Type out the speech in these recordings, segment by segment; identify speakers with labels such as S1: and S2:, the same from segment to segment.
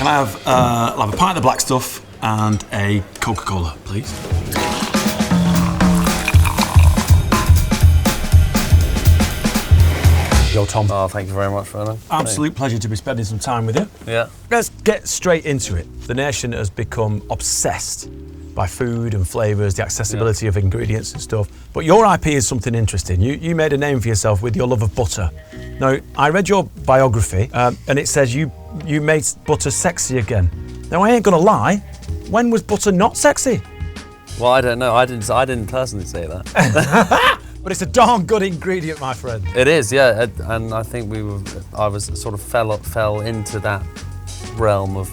S1: Can I have, I'll have a pint of the black stuff and a Coca-Cola, please. Yo, Tom.
S2: Oh, thank you very much, Vernon.
S1: Absolute pleasure to be spending some time with you.
S2: Yeah.
S1: Let's get straight into it. The nation has become obsessed by food and flavours, the accessibility of ingredients and stuff. But your IP is something interesting. You made a name for yourself with your love of butter. Now, I read your biography and it says you made butter sexy again. Now, I ain't gonna lie, when was butter not sexy?
S2: Well, I don't know. I didn't personally say that.
S1: But it's a darn good ingredient, my friend.
S2: It is, yeah. And I think I was sort of fell into that realm of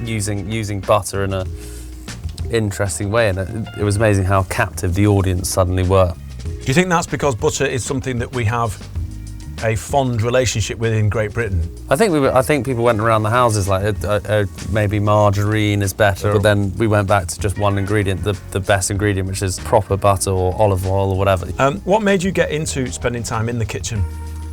S2: using butter in a interesting way, and it was amazing how captive the audience suddenly were.
S1: Do you think that's because butter is something that we have a fond relationship with in Great Britain?
S2: I think people went around the houses like maybe margarine is better, but then we went back to just one ingredient, the best ingredient, which is proper butter or olive oil or whatever.
S1: What made you get into spending time in the kitchen?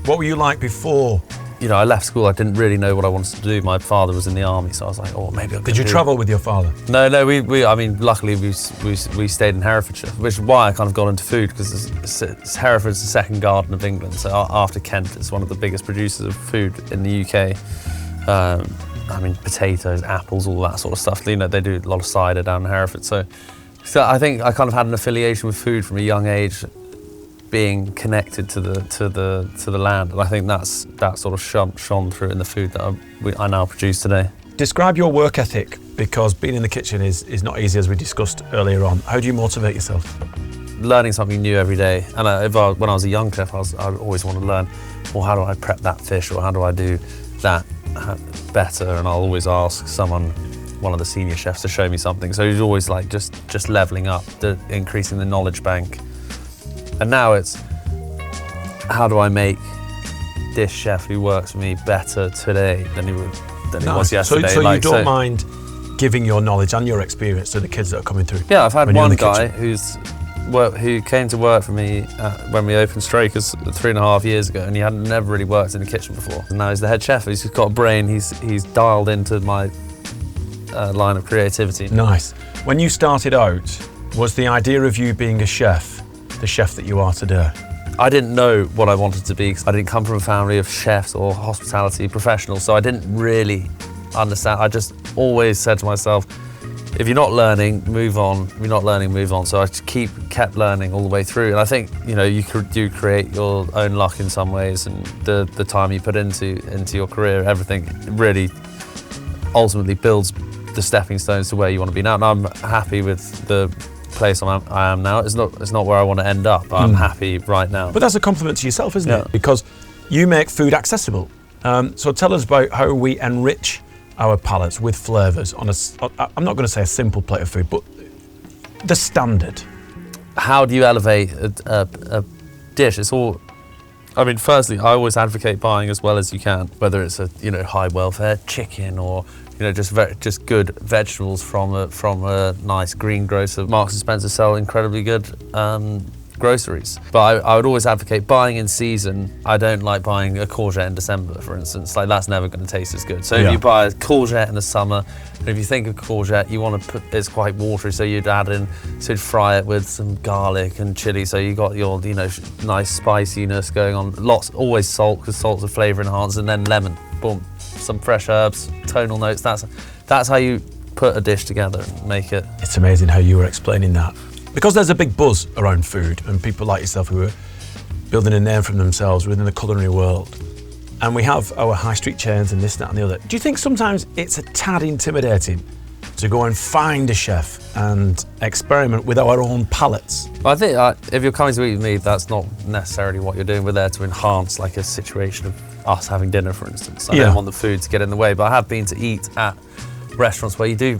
S1: What were you like before?
S2: You know, I left school, I didn't really know what I wanted to do. My father was in the army, so I was like, oh, maybe I'll
S1: Did you travel with your father?
S2: No, I mean, luckily we stayed in Herefordshire, which is why I kind of got into food, because Hereford's the second garden of England, so after Kent, it's one of the biggest producers of food in the UK. I mean, potatoes, apples, all that sort of stuff. You know, they do a lot of cider down in Hereford, so I think I kind of had an affiliation with food from a young age, being connected to the land, and I think that sort of shone through in the food that I now produce today.
S1: Describe your work ethic, because being in the kitchen is not easy, as we discussed earlier on. How do you motivate yourself?
S2: Learning something new every day, and when I was a young chef, I always want to learn, well, how do I prep that fish, or how do I do that better? And I'll always ask one of the senior chefs to show me something. So he's always like just leveling up, increasing the knowledge bank. And now it's, how do I make this chef who works for me better today than he was yesterday?
S1: So you don't mind giving your knowledge and your experience to the kids that are coming through?
S2: Yeah, I've had one guy who came to work for me when we opened Straker's 3.5 years ago, and he had never really worked in the kitchen before. And now he's the head chef. He's got a brain. He's dialed into my line of creativity.
S1: Nice. When you started out, was the idea of you being a chef the chef that you are today?
S2: I didn't know what I wanted to be. I didn't come from a family of chefs or hospitality professionals, so I didn't really understand. I just always said to myself, if you're not learning, move on. If you're not learning, move on. So I just kept learning all the way through. And I think, you know, you do create your own luck in some ways, and the time you put into your career, everything really ultimately builds the stepping stones to where you want to be now. And I'm happy with the place I am now. It's not where I want to end up, but I'm happy right now.
S1: But that's a compliment to yourself, isn't it? Because you make food accessible. So tell us about how we enrich our palates with flavours on I'm not going to say a simple plate of food, but the standard.
S2: How do you elevate a dish? It's all, I mean, firstly, I always advocate buying as well as you can, whether it's a high welfare chicken or just good vegetables from a nice green grocer. Marks and Spencer sell incredibly good groceries, but I would always advocate buying in season. I don't like buying a courgette in December, for instance. Like, that's never going to taste as good. So if you buy a courgette in the summer, and if you think of courgette, you want to it's quite watery, so you'd fry it with some garlic and chili, so you got your nice spiciness going on. Always salt, because salt's a flavour enhancer, and then lemon, boom. Some fresh herbs, tonal notes. That's how you put a dish together and make it.
S1: It's amazing how you were explaining that. Because there's a big buzz around food, and people like yourself who are building a name for themselves within the culinary world. And we have our high street chains and this, that and the other. Do you think sometimes it's a tad intimidating to go and find a chef and experiment with our own palates?
S2: Well, I think if you're coming to eat with me, that's not necessarily what you're doing. We're there to enhance like a situation of us having dinner, for instance. I don't want the food to get in the way, but I have been to eat at restaurants where you do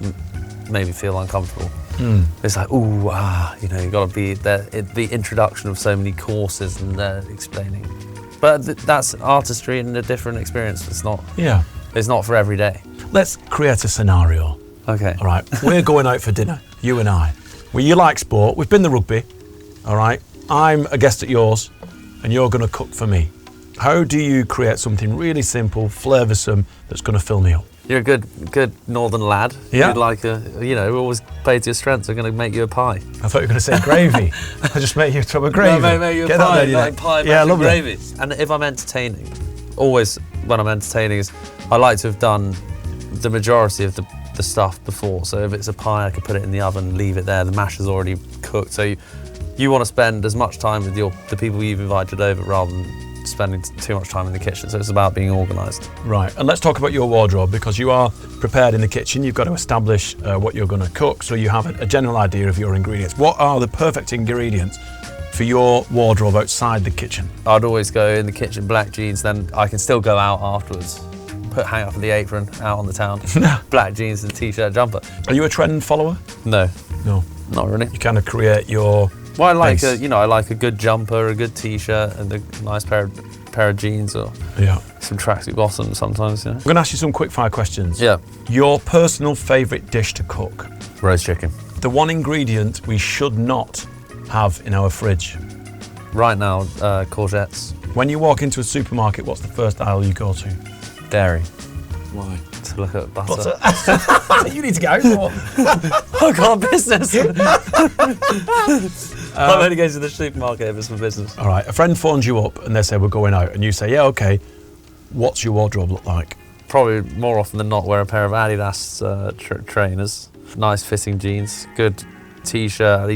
S2: maybe feel uncomfortable. It's like, you got to be there. The introduction of so many courses and explaining. But that's artistry and a different experience. It's not for every day.
S1: Let's create a scenario.
S2: Okay.
S1: All right, we're going out for dinner, you and I. Well, you like sport, we've been to rugby, all right? I'm a guest at yours, and you're gonna cook for me. How do you create something really simple, flavoursome, that's gonna fill me up?
S2: You're a good northern lad.
S1: Yeah.
S2: You'd like always play to your strengths. Are going to make you a pie.
S1: I thought you were going to say gravy. I just make you a tub of gravy.
S2: No, make you a
S1: Get
S2: pie,
S1: that
S2: like pie,
S1: yeah,
S2: magic
S1: lovely.
S2: gravy. And if I'm entertaining, always when I'm entertaining is I like to have done the majority of the stuff before. So if it's a pie, I could put it in the oven, leave it there. The mash is already cooked. So you want to spend as much time with the people you've invited over rather than spending too much time in the kitchen. So it's about being organised.
S1: Right, and let's talk about your wardrobe, because you are prepared in the kitchen. You've got to establish what you're going to cook, so you have a general idea of your ingredients. What are the perfect ingredients for your wardrobe outside the kitchen?
S2: I'd always go in the kitchen, black jeans, then I can still go out afterwards. Hang up the apron, out on the town, black jeans and t-shirt, jumper.
S1: Are you a trend follower?
S2: No,
S1: No.
S2: not really.
S1: You kind of create your
S2: Well, I like
S1: base.
S2: I like a good jumper, a good t-shirt, and a nice pair of jeans or some tracksuit bottoms sometimes.
S1: I'm going to ask you some quickfire questions.
S2: Yeah.
S1: Your personal favourite dish to cook?
S2: Roast chicken.
S1: The one ingredient we should not have in our fridge?
S2: Right now, courgettes.
S1: When you walk into a supermarket, what's the first aisle you go to?
S2: Dairy.
S1: Why?
S2: To look at butter.
S1: You need to get out more.
S2: I've got a business. I'm only going to the supermarket if it's for business.
S1: All right, a friend phones you up and they say, we're going out, and you say, yeah, okay. What's your wardrobe look like?
S2: Probably more often than not wear a pair of Adidas trainers, nice fitting jeans, good t-shirt.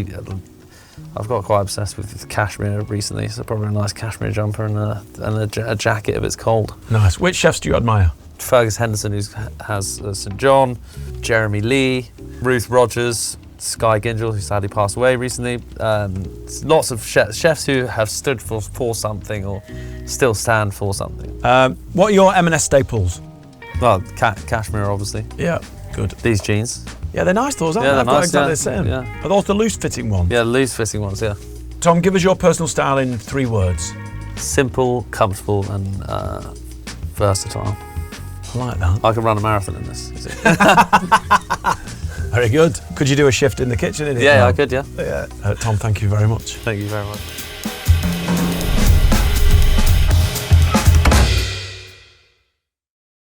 S2: I've got quite obsessed with cashmere recently, so probably a nice cashmere jumper and a jacket if it's cold.
S1: Nice. Which chefs do you admire?
S2: Fergus Henderson, who has St John, Jeremy Lee, Ruth Rogers, Skye Gingell, who sadly passed away recently. Lots of chefs who have stood for something or still stand for something.
S1: What are your M&S staples?
S2: Well, cashmere, obviously.
S1: Yeah, good.
S2: These jeans.
S1: Yeah, they're nice, those, aren't
S2: Yeah,
S1: they? I've
S2: they're
S1: got
S2: nice,
S1: exactly
S2: yeah.
S1: the same.
S2: Yeah.
S1: Are those the loose-fitting ones?
S2: Yeah, loose-fitting ones, yeah.
S1: Tom, give us your personal style in 3 words.
S2: Simple, comfortable, and versatile.
S1: I like that.
S2: I can run a marathon in this.
S1: Very good. Could you do a shift in the kitchen?
S2: Yeah, I could, yeah.
S1: Tom, thank you very much.
S2: Thank you very much.